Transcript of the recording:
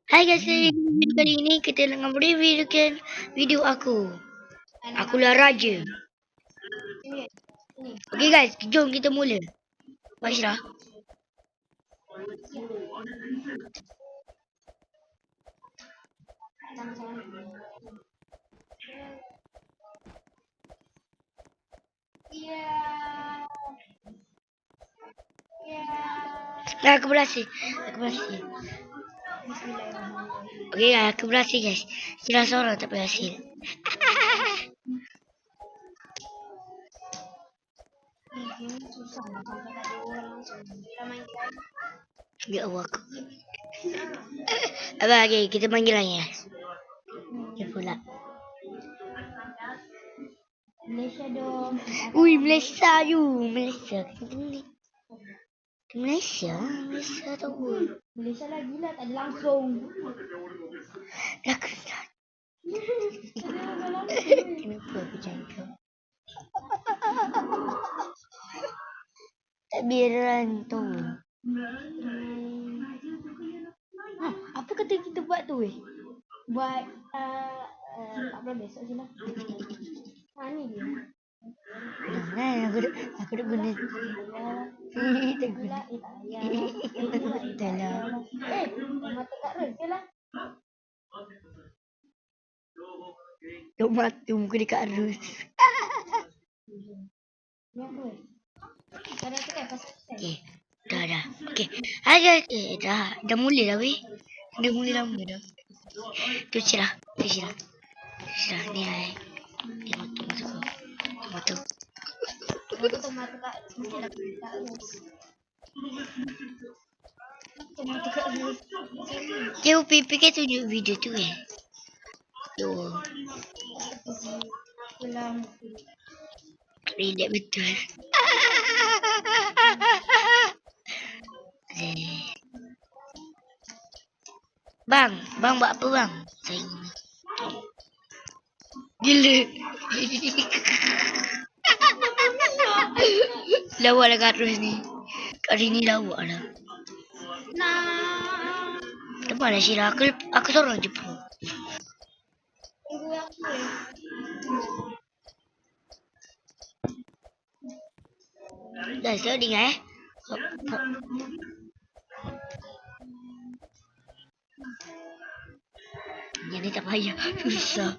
Hai guys, kali ini kita nak mereviewkan video aku. Akulah Raja. Okay guys, jom kita mula. Bashrah. Nah, aku berhasil. Okay, aku berhasil guys. Kira seorang tak berhasil. Ya Allah aku. Abang, okay, kita panggil lagi ya. Ya pula. Malaysia dong. Ui, Malaysia you. Malaysia. Malaysia tahu. Malaysia lagi lah, tak ada langsung. Aku tak. Kenapa aku cakap? Tak biaran tu. Apa kata kita buat tu Buat apa besok je lah. Ni dia. Jangan, aku dah guna. Tak guna. Tak lah. Mata Kak Ros je lah. Duk matu muka dekat arus. Ni apa Kak dah cakap pasal Okay. Dah. Okay. Hai guys. Dah mula dah weh. Dah mula lama dah. Tu cerah. Cerah ni hai. Mata. mata Kak mesti lah Kak Ros. Mata Kak Ros. Dia fikir tunjuk video tu Tu. Pulang. Relax betul. Bang buat apa bang? Saya gila. Lawak lah Kak Ros ni. Kak Ros ni lawak lah. Tempat lah Syirah. Aku seorang je pun. Dah saya dengar Hop. Yang ni tak payah. Susah.